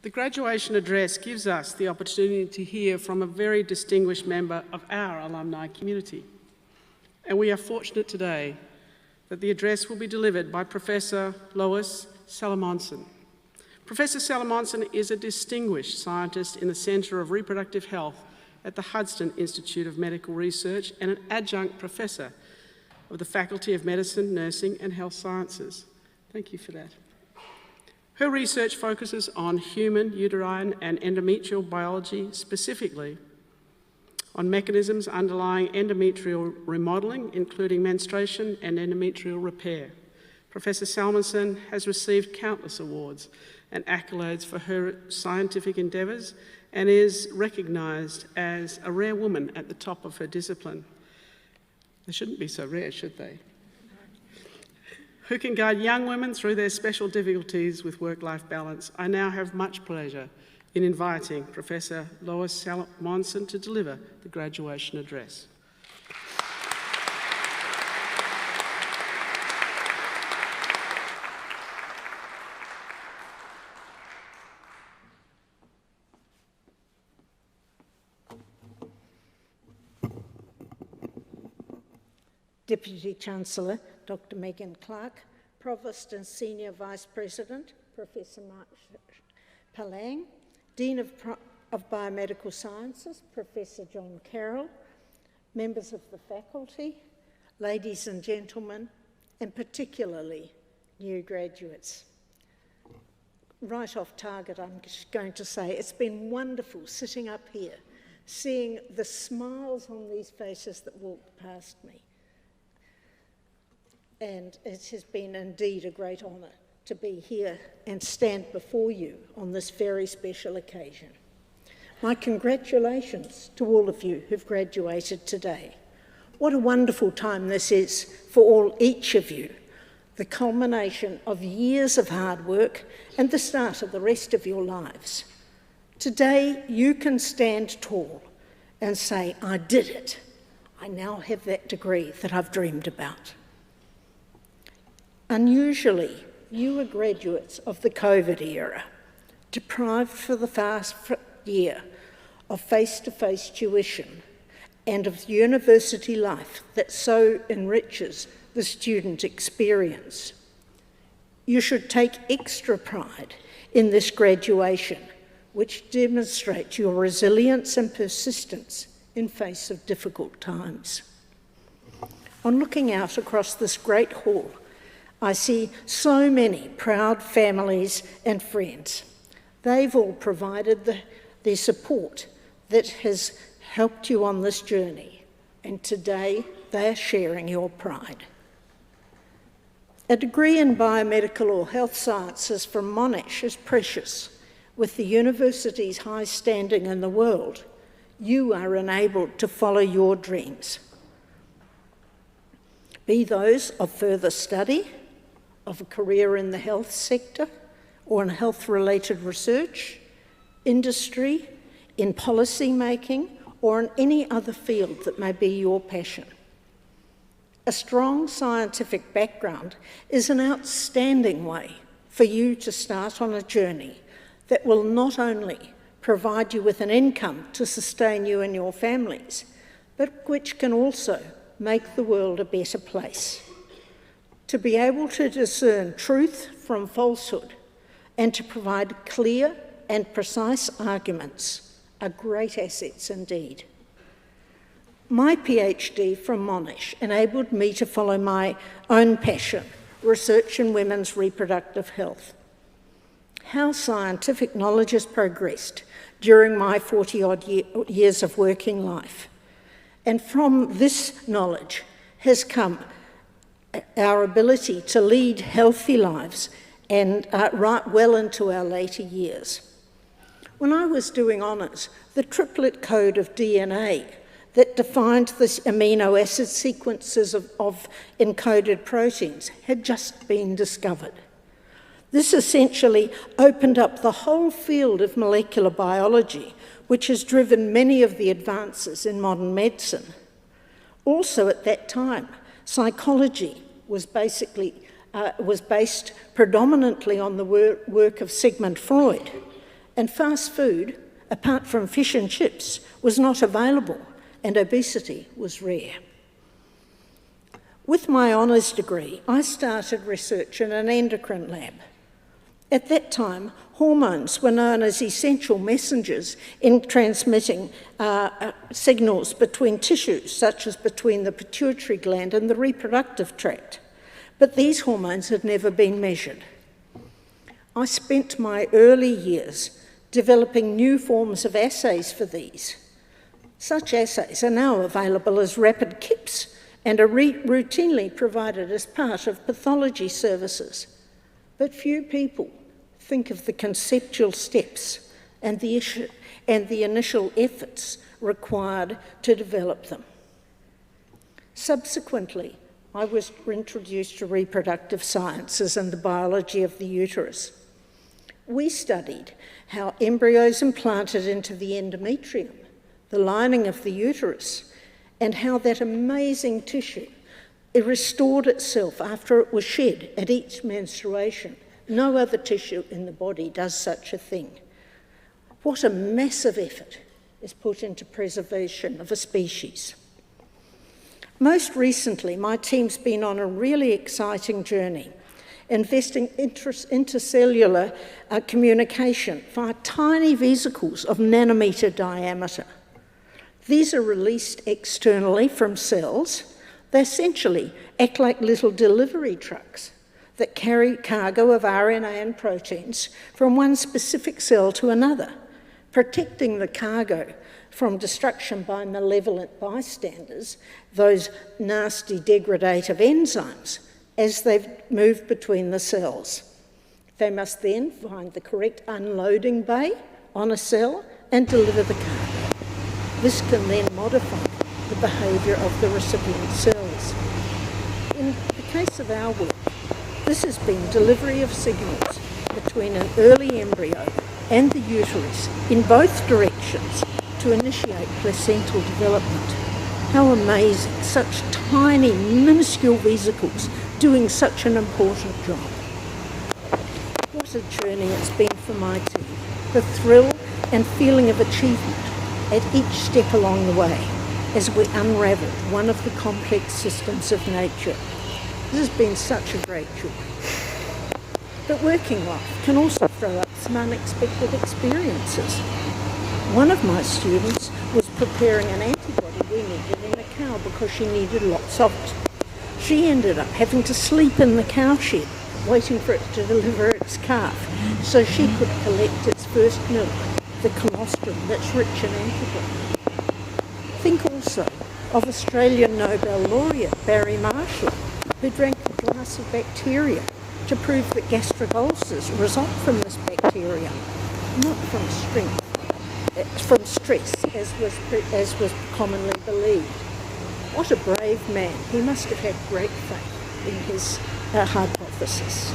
The graduation address gives us the opportunity to hear from a very distinguished member of our alumni community. And we are fortunate today that the address will be delivered by Professor Lois Salomonson. Professor Salomonson is a distinguished scientist in the Centre of Reproductive Health at the Hudson Institute of Medical Research and an adjunct professor of the Faculty of Medicine, Nursing and Health Sciences. Thank you for that. Her research focuses on human uterine and endometrial biology, specifically on mechanisms underlying endometrial remodeling, including menstruation and endometrial repair. Professor Salomonson has received countless awards and accolades for her scientific endeavours and is recognised as a rare woman at the top of her discipline. They shouldn't be so rare, should they? Who can guide young women through their special difficulties with work-life balance. I now have much pleasure in inviting Professor Lois Salomonson to deliver the graduation address. Deputy Chancellor, Dr. Megan Clark, Provost and Senior Vice President, Professor Mark Palang, Dean of Biomedical Sciences, Professor John Carroll, members of the faculty, ladies and gentlemen, and particularly new graduates. Right off target, I'm just going to say it's been wonderful sitting up here, seeing the smiles on these faces that walked past me. And it has been indeed a great honour to be here and stand before you on this very special occasion. My congratulations to all of you who've graduated today. What a wonderful time this is for each of you, the culmination of years of hard work and the start of the rest of your lives. Today you can stand tall and say, I did it. I now have that degree that I've dreamed about. Unusually, you are graduates of the COVID era, deprived for the past year of face-to-face tuition and of university life that so enriches the student experience. You should take extra pride in this graduation, which demonstrates your resilience and persistence in face of difficult times. On looking out across this great hall, I see so many proud families and friends. They've all provided the support that has helped you on this journey, and today they are sharing your pride. A degree in biomedical or health sciences from Monash is precious. With the university's high standing in the world, you are enabled to follow your dreams, be those of further study, of a career in the health sector or in health-related research, industry, in policy making, or in any other field that may be your passion. A strong scientific background is an outstanding way for you to start on a journey that will not only provide you with an income to sustain you and your families, but which can also make the world a better place. To be able to discern truth from falsehood and to provide clear and precise arguments are great assets indeed. My PhD from Monash enabled me to follow my own passion, research in women's reproductive health. How scientific knowledge has progressed during my 40-odd years of working life. And from this knowledge has come our ability to lead healthy lives and right well into our later years. When I was doing honours, the triplet code of DNA that defined the amino acid sequences of encoded proteins had just been discovered. This essentially opened up the whole field of molecular biology, which has driven many of the advances in modern medicine. Also at that time, psychology was based predominantly on the work of Sigmund Freud, And fast food, apart from fish and chips, was not available, and obesity was rare. With my honours degree, I started research in an endocrine lab. At that time, hormones were known as essential messengers in transmitting signals between tissues, such as between the pituitary gland and the reproductive tract. But these hormones had never been measured. I spent my early years developing new forms of assays for these. Such assays are now available as rapid kits and are routinely provided as part of pathology services. But few people think of the conceptual steps and the initial efforts required to develop them. Subsequently, I was introduced to reproductive sciences and the biology of the uterus. We studied how embryos implanted into the endometrium, the lining of the uterus, and how that amazing tissue, it restored itself after it was shed at each menstruation. No other tissue in the body does such a thing. What a massive effort is put into preservation of a species. Most recently, my team's been on a really exciting journey, investing intercellular communication via tiny vesicles of nanometer diameter. These are released externally from cells. They essentially act like little delivery trucks that carry cargo of RNA and proteins from one specific cell to another, protecting the cargo from destruction by malevolent bystanders, those nasty degradative enzymes, as they've moved between the cells. They must then find the correct unloading bay on a cell and deliver the cargo. This can then modify the behaviour of the recipient cells. In the case of our work, this has been delivery of signals between an early embryo and the uterus in both directions to initiate placental development. How amazing, such tiny, minuscule vesicles doing such an important job. What a journey it's been for my team. The thrill and feeling of achievement at each step along the way as we unravelled one of the complex systems of nature. This has been such a great joy. But working life can also throw up some unexpected experiences. One of my students was preparing an antibody we needed in a cow because she needed lots of it. She ended up having to sleep in the cowshed, waiting for it to deliver its calf, so she could collect its first milk, the colostrum that's rich in antibody. Think also of Australian Nobel laureate Barry Marshall, who drank a glass of bacteria to prove that gastric ulcers result from this bacteria, not from stress, as was commonly believed. What a brave man. He must have had great faith in his hypothesis.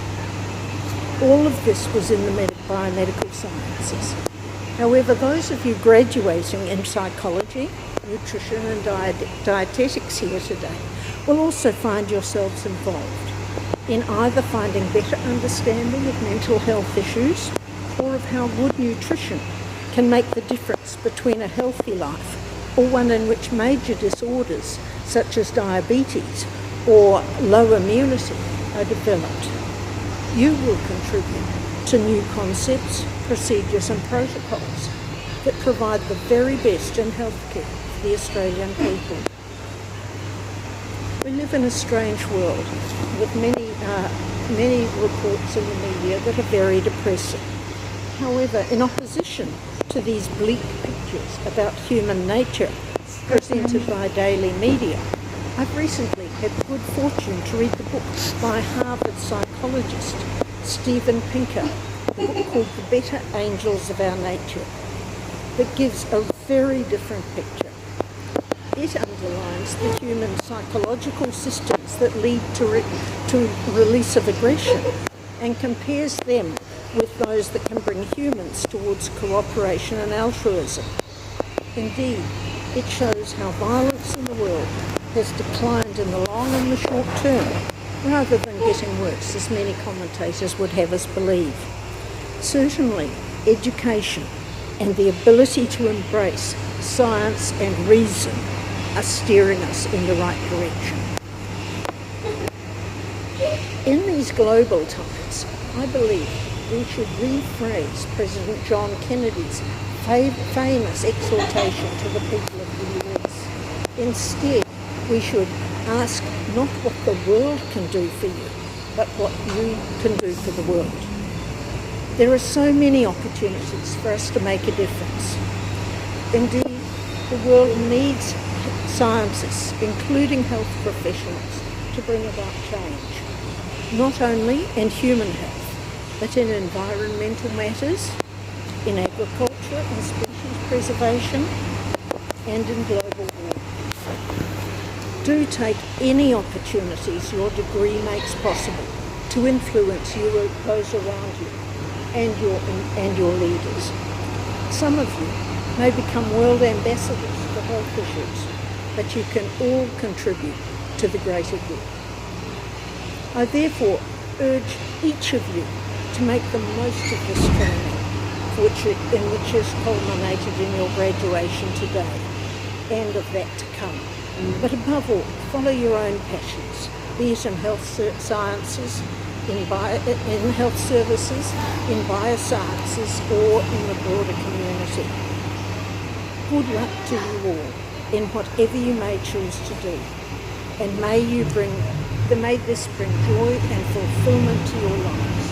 All of this was in the biomedical sciences. However, those of you graduating in psychology, nutrition and dietetics here today will also find yourselves involved in either finding better understanding of mental health issues or of how good nutrition can make the difference between a healthy life or one in which major disorders such as diabetes or low immunity are developed. You will contribute to new concepts, procedures and protocols that provide the very best in healthcare for the Australian people. We live in a strange world with many reports in the media that are very depressing. However, in opposition to these bleak pictures about human nature presented by daily media, I've recently had the good fortune to read the book by Harvard psychologist Steven Pinker, a book called The Better Angels of Our Nature, that gives a very different picture. It underlines the human psychological systems that lead to release of aggression and compares them with those that can bring humans towards cooperation and altruism. Indeed, it shows how violence in the world has declined in the long and the short term, rather than getting worse, as many commentators would have us believe. Certainly, education, and the ability to embrace science and reason are steering us in the right direction. In these global times, I believe we should rephrase President John Kennedy's famous exhortation to the people of the US. Instead, we should ask not what the world can do for you, but what you can do for the world. There are so many opportunities for us to make a difference. Indeed, the world needs scientists, including health professionals, to bring about change, not only in human health, but in environmental matters, in agriculture and species preservation, and in global warming. Do take any opportunities your degree makes possible to influence those around you and your leaders. Some of you may become world ambassadors for health issues, but you can all contribute to the greater good. I therefore urge each of you to make the most of this training, which has culminated in your graduation today, and of that to come. But above all, follow your own passions, be it in health sciences, in health services, in biosciences, or in the broader community. Good luck to you all in whatever you may choose to do, and may this bring joy and fulfillment to your lives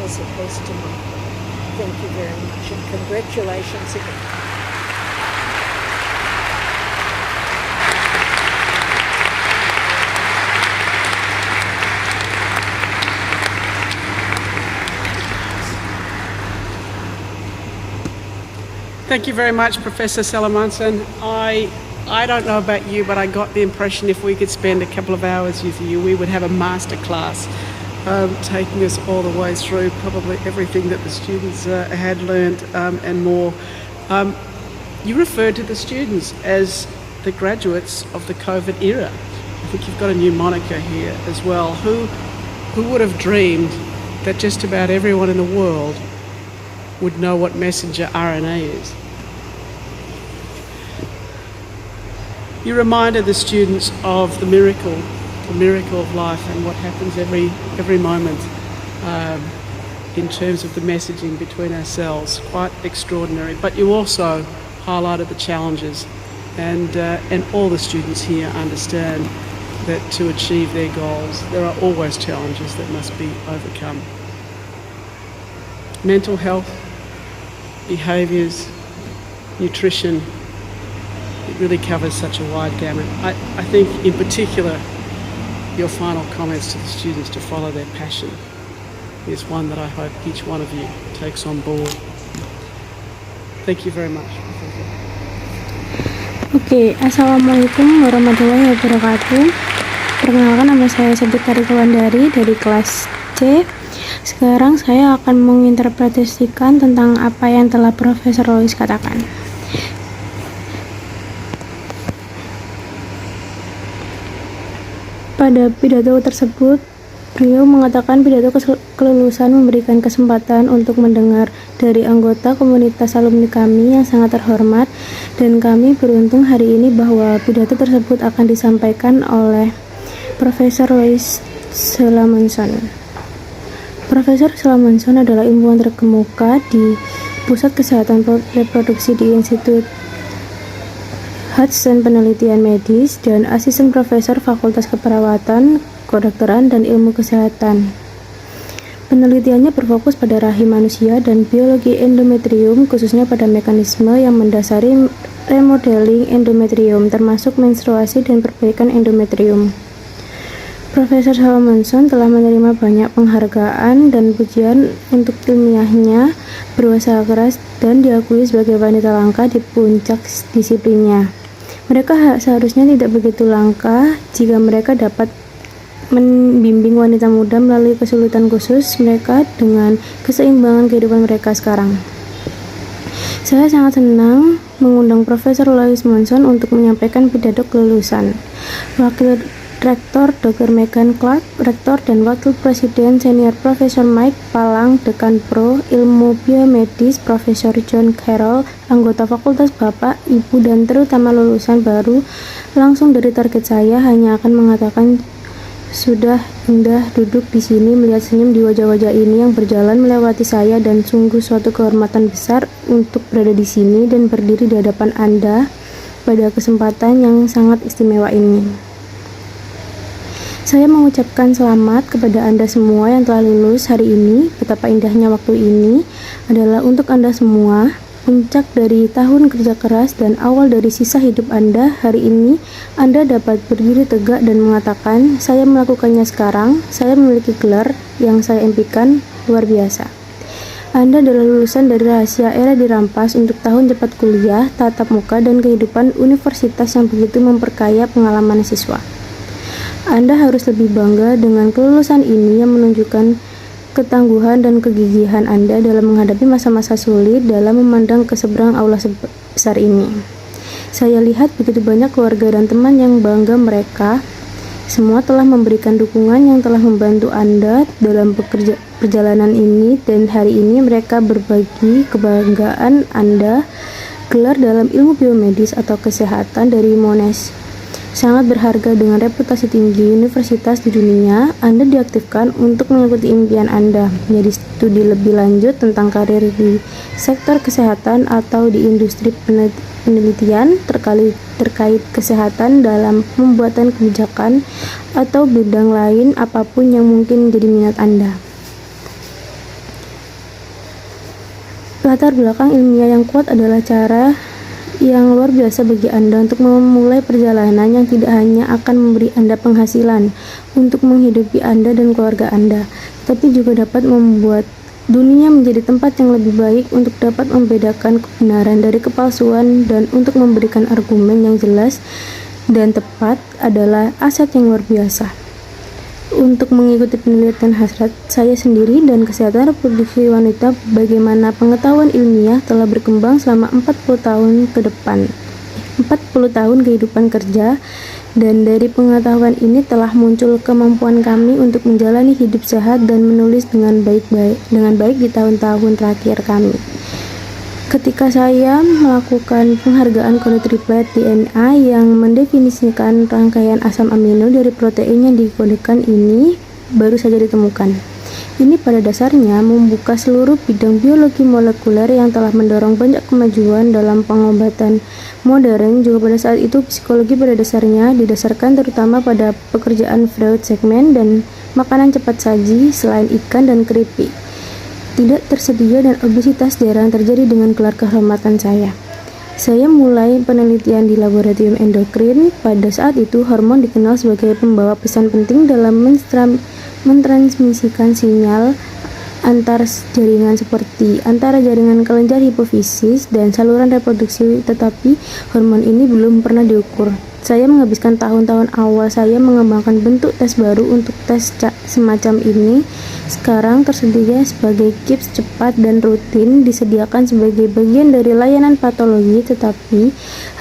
as it has to mine. Thank you very much, and congratulations again. Thank you very much, Professor Salamanson. I don't know about you, but I got the impression if we could spend a couple of hours with you, we would have a master class taking us all the way through probably everything that the students had learned and more. You referred to the students as the graduates of the COVID era. I think you've got a new moniker here as well. Who would have dreamed that just about everyone in the world would know what messenger RNA is? You reminded the students of the miracle of life and what happens every moment in terms of the messaging between our cells. Quite extraordinary. But you also highlighted the challenges, and all the students here understand that to achieve their goals, there are always challenges that must be overcome. Mental health, behaviours, nutrition, it really covers such a wide gamut. I think in particular your final comments to the students to follow their passion is one that I hope each one of you takes on board. Thank you very much. Oke, Assalamualaikum warahmatullahi wabarakatuh. Perkenalkan, nama saya Septi dari kelas C. Sekarang saya akan menginterpretasikan tentang apa yang telah Profesor Lois katakan. Pada pidato tersebut, beliau mengatakan pidato kelulusan memberikan kesempatan untuk mendengar dari anggota komunitas alumni kami yang sangat terhormat, dan kami beruntung hari ini bahwa pidato tersebut akan disampaikan oleh Profesor Lois Salamanson. Profesor Salamanson adalah ilmuwan terkemuka di Pusat Kesehatan Reproduksi di Institut Hudson Penelitian Medis dan asisten profesor Fakultas Keperawatan, Kedokteran, dan Ilmu Kesehatan. Penelitiannya berfokus pada rahim manusia dan biologi endometrium, khususnya pada mekanisme yang mendasari remodeling endometrium, termasuk menstruasi dan perbaikan endometrium. Profesor Salamanson telah menerima banyak penghargaan dan pujian untuk ilmiahnya, berusaha keras, dan diakui sebagai wanita langka di puncak disiplinnya. Mereka seharusnya tidak begitu langka jika mereka dapat membimbing wanita muda melalui kesulitan khusus mereka dengan keseimbangan kehidupan mereka sekarang. Saya sangat senang mengundang Profesor Lois Monson untuk menyampaikan pidato kelulusan. Wakil Rektor Dr. Megan Clark, Rektor dan Wakil Presiden Senior Profesor Mike Palang, Dekan Pro Ilmu Biomedis Profesor John Carroll, anggota Fakultas Bapak, Ibu, dan terutama lulusan baru langsung dari target saya hanya akan mengatakan sudah indah duduk di sini melihat senyum di wajah-wajah ini yang berjalan melewati saya dan sungguh suatu kehormatan besar untuk berada di sini dan berdiri di hadapan Anda pada kesempatan yang sangat istimewa ini. Saya mengucapkan selamat kepada Anda semua yang telah lulus hari ini. Betapa indahnya waktu ini adalah untuk Anda semua, puncak dari tahun kerja keras dan awal dari sisa hidup Anda. Hari ini Anda dapat berdiri tegak dan mengatakan, saya melakukannya sekarang, saya memiliki gelar yang saya impikan luar biasa. Anda adalah lulusan dari rahasia era dirampas untuk tahun cepat kuliah, tatap muka, dan kehidupan universitas yang begitu memperkaya pengalaman siswa. Anda harus lebih bangga dengan kelulusan ini yang menunjukkan ketangguhan dan kegigihan Anda dalam menghadapi masa-masa sulit dalam memandang ke seberang aula sebesar ini. Saya lihat begitu banyak keluarga dan teman yang bangga mereka semua telah memberikan dukungan yang telah membantu Anda dalam perjalanan ini, dan hari ini mereka berbagi kebanggaan Anda gelar dalam ilmu biomedis atau kesehatan dari Monash. Sangat berharga dengan reputasi tinggi universitas di dunia, Anda diaktifkan untuk mengikuti impian Anda, menjadi studi lebih lanjut tentang karir di sektor kesehatan atau di industri penelitian terkait kesehatan dalam pembuatan kebijakan atau bidang lain apapun yang mungkin menjadi minat Anda. Latar belakang ilmiah yang kuat adalah cara yang luar biasa bagi Anda untuk memulai perjalanan yang tidak hanya akan memberi Anda penghasilan untuk menghidupi Anda dan keluarga Anda, tapi juga dapat membuat dunia menjadi tempat yang lebih baik untuk dapat membedakan kebenaran dari kepalsuan dan untuk memberikan argumen yang jelas dan tepat adalah aset yang luar biasa. Untuk mengikuti penelitian hasrat saya sendiri dan kesehatan reproduksi wanita, bagaimana pengetahuan ilmiah telah berkembang selama 40 tahun ke depan, 40 tahun kehidupan kerja, dan dari pengetahuan ini telah muncul kemampuan kami untuk menjalani hidup sehat dan menulis dengan baik di tahun-tahun terakhir kami. Ketika saya melakukan penghargaan kode triplet DNA yang mendefinisikan rangkaian asam amino dari protein yang dikodekan ini baru saja ditemukan. Ini pada dasarnya membuka seluruh bidang biologi molekuler yang telah mendorong banyak kemajuan dalam pengobatan modern. Juga pada saat itu psikologi pada dasarnya didasarkan terutama pada pekerjaan Freud segmen dan makanan cepat saji selain ikan dan keripik tidak tersedia dan obesitas jarang terjadi dengan gelar kehormatan saya. Saya mulai penelitian di laboratorium endokrin. Pada saat itu hormon dikenal sebagai pembawa pesan penting dalam mentransmisikan sinyal antar jaringan seperti antara jaringan kelenjar hipofisis dan saluran reproduksi, tetapi hormon ini belum pernah diukur. Saya menghabiskan tahun-tahun awal saya mengembangkan bentuk tes baru untuk tes semacam ini. Sekarang tersedia sebagai kits cepat dan rutin disediakan sebagai bagian dari layanan patologi, tetapi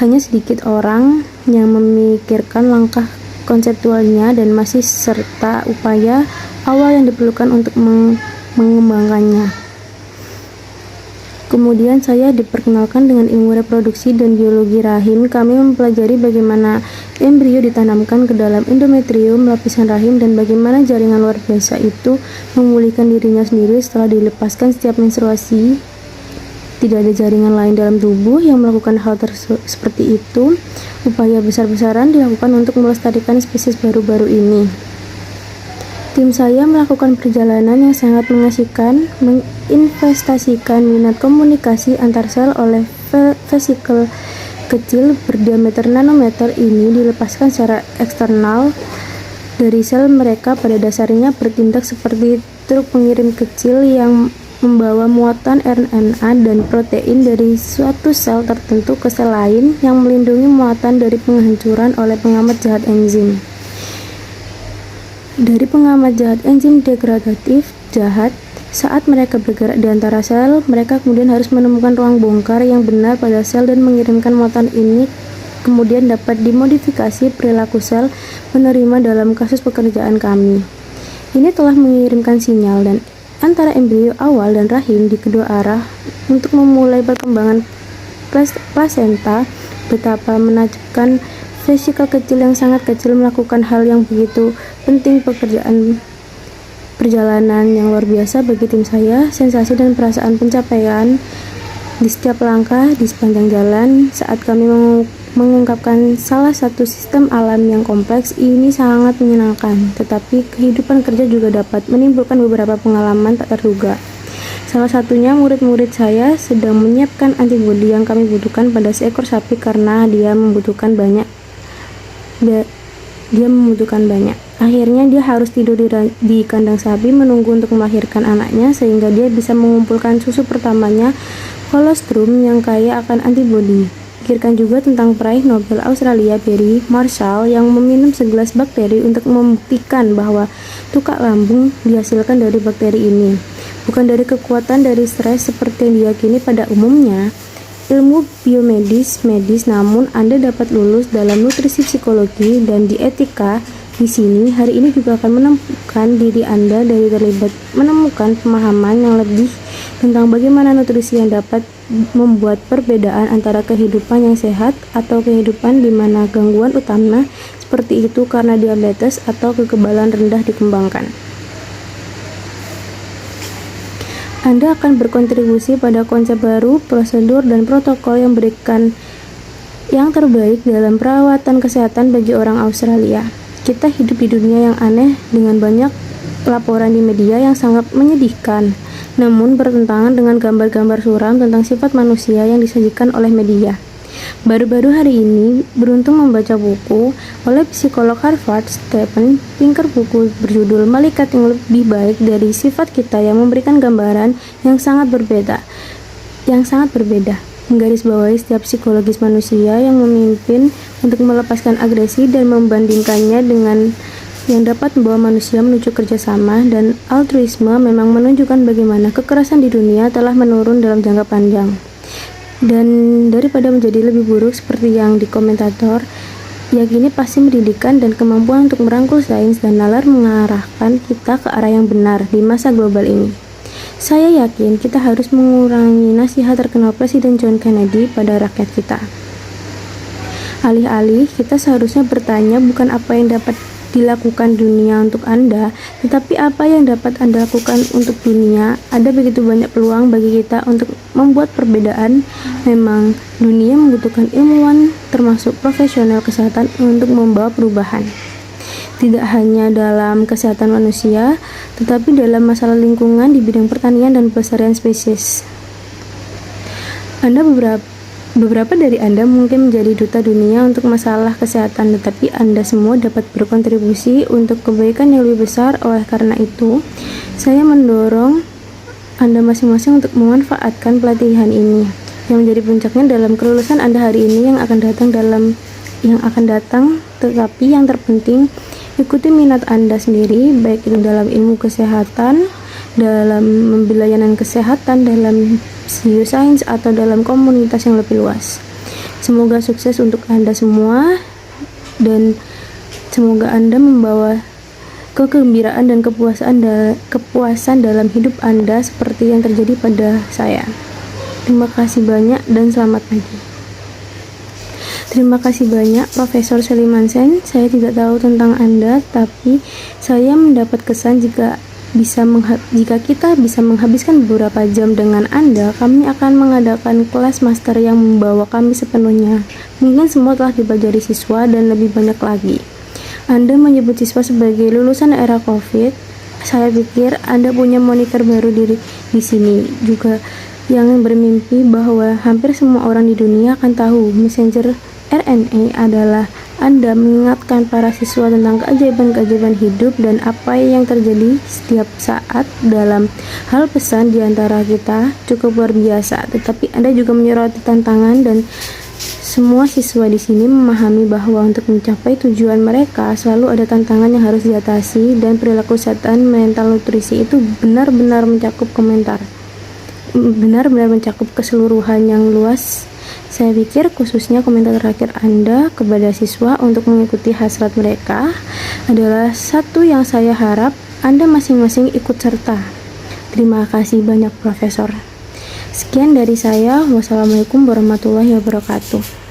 hanya sedikit orang yang memikirkan langkah konseptualnya dan masih serta upaya awal yang diperlukan untuk mengembangkannya. Kemudian saya diperkenalkan dengan ilmu reproduksi dan biologi rahim. Kami mempelajari bagaimana embrio ditanamkan ke dalam endometrium, lapisan rahim, dan bagaimana jaringan luar biasa itu memulihkan dirinya sendiri setelah dilepaskan setiap menstruasi. Tidak ada jaringan lain dalam tubuh yang melakukan hal seperti itu. Upaya besar-besaran dilakukan untuk melestarikan spesies baru-baru ini. Tim saya melakukan perjalanan yang sangat mengasihkan, menginvestasikan minat komunikasi antar sel oleh vesikel kecil berdiameter nanometer ini dilepaskan secara eksternal dari sel. Mereka pada dasarnya bertindak seperti truk pengirim kecil yang membawa muatan RNA dan protein dari suatu sel tertentu ke sel lain yang melindungi muatan dari penghancuran oleh pengamat jahat enzim. Dari pengamat jahat enzim degradatif jahat, saat mereka bergerak di antara sel, mereka kemudian harus menemukan ruang bongkar yang benar pada sel dan mengirimkan muatan ini kemudian dapat dimodifikasi perilaku sel menerima dalam kasus pekerjaan kami. Ini telah mengirimkan sinyal dan antara embrio awal dan rahim di kedua arah untuk memulai perkembangan plasenta. Betapa menakjubkan vesikel kecil yang sangat kecil melakukan hal yang begitu penting, perjalanan yang luar biasa bagi tim saya, sensasi dan perasaan pencapaian di setiap langkah di sepanjang jalan. Saat kami mengungkapkan salah satu sistem alam yang kompleks, ini sangat menyenangkan, tetapi kehidupan kerja juga dapat menimbulkan beberapa pengalaman tak terduga. Salah satunya, murid-murid saya sedang menyiapkan antibodi yang kami butuhkan pada seekor sapi karena dia membutuhkan banyak. Akhirnya dia harus tidur di kandang sapi menunggu untuk melahirkan anaknya sehingga dia bisa mengumpulkan susu pertamanya, kolostrum yang kaya akan antibodi. Pikirkan juga tentang peraih Nobel Australia Barry Marshall yang meminum segelas bakteri untuk membuktikan bahwa tukak lambung dihasilkan dari bakteri ini, bukan dari kekuatan dari stres seperti yang diyakini pada umumnya. Ilmu biomedis namun Anda dapat lulus dalam nutrisi psikologi dan di etika. Di sini hari ini juga akan menemukan diri Anda dari terlibat menemukan pemahaman yang lebih tentang bagaimana nutrisi yang dapat membuat perbedaan antara kehidupan yang sehat atau kehidupan di mana gangguan utama seperti itu karena diabetes atau kekebalan rendah dikembangkan. Anda akan berkontribusi pada konsep baru, prosedur, dan protokol yang berikan yang terbaik dalam perawatan kesehatan bagi orang Australia. Kita hidup di dunia yang aneh dengan banyak laporan di media yang sangat menyedihkan, namun bertentangan dengan gambar-gambar suram tentang sifat manusia yang disajikan oleh media. Baru-baru hari ini beruntung membaca buku oleh psikolog Harvard Stephen Pinker, buku berjudul Malaikat yang Lebih Baik dari Sifat Kita, yang memberikan gambaran yang sangat berbeda, menggarisbawahi setiap psikologis manusia yang memimpin untuk melepaskan agresi dan membandingkannya dengan yang dapat membawa manusia menuju kerjasama dan altruisme. Memang menunjukkan bagaimana kekerasan di dunia telah menurun dalam jangka panjang. Dan daripada menjadi lebih buruk seperti yang dikomentator, yakini pasti pendidikan dan kemampuan untuk merangkul sains dan nalar mengarahkan kita ke arah yang benar di masa global ini. Saya yakin kita harus mengurangi nasihat terkenal Presiden John Kennedy pada rakyat kita. Alih-alih, kita seharusnya bertanya bukan apa yang dapat dilakukan dunia untuk Anda, tetapi apa yang dapat Anda lakukan untuk dunia. Ada begitu banyak peluang bagi kita untuk membuat perbedaan. Memang dunia membutuhkan ilmuwan termasuk profesional kesehatan untuk membawa perubahan. Tidak hanya dalam kesehatan manusia, tetapi dalam masalah lingkungan di bidang pertanian dan pelestarian spesies. Beberapa dari Anda mungkin menjadi duta dunia untuk masalah kesehatan, tetapi Anda semua dapat berkontribusi untuk kebaikan yang lebih besar. Oleh karena itu, saya mendorong Anda masing-masing untuk memanfaatkan pelatihan ini yang menjadi puncaknya dalam kelulusan Anda hari ini yang akan datang. Tetapi yang terpenting, ikuti minat Anda sendiri, baik itu dalam ilmu kesehatan, dalam pelayanan kesehatan, dalam biosains, atau dalam komunitas yang lebih luas. Semoga sukses untuk Anda semua dan semoga Anda membawa kegembiraan dan kepuasan dalam hidup Anda seperti yang terjadi pada saya. Terima kasih banyak dan selamat pagi. Terima kasih banyak Profesor Selimansen. Saya tidak tahu tentang Anda, tapi saya mendapat kesan jika kita bisa menghabiskan beberapa jam dengan Anda, kami akan mengadakan kelas master yang membawa kami sepenuhnya. Mungkin semua telah dipelajari siswa dan lebih banyak lagi. Anda menyebut siswa sebagai lulusan era COVID. Saya pikir Anda punya monitor baru di sini juga yang bermimpi bahwa hampir semua orang di dunia akan tahu messenger RNA adalah. Anda mengingatkan para siswa tentang keajaiban-keajaiban hidup dan apa yang terjadi setiap saat dalam hal pesan di antara kita cukup luar biasa. Tetapi Anda juga menyoroti tantangan dan semua siswa di sini memahami bahwa untuk mencapai tujuan mereka selalu ada tantangan yang harus diatasi, dan perilaku kesehatan mental nutrisi itu benar-benar mencakup keseluruhan yang luas. Saya pikir khususnya komentar terakhir Anda kepada siswa untuk mengikuti hasrat mereka adalah satu yang saya harap Anda masing-masing ikut serta. Terima kasih banyak Profesor. Sekian dari saya. Wassalamualaikum warahmatullahi wabarakatuh.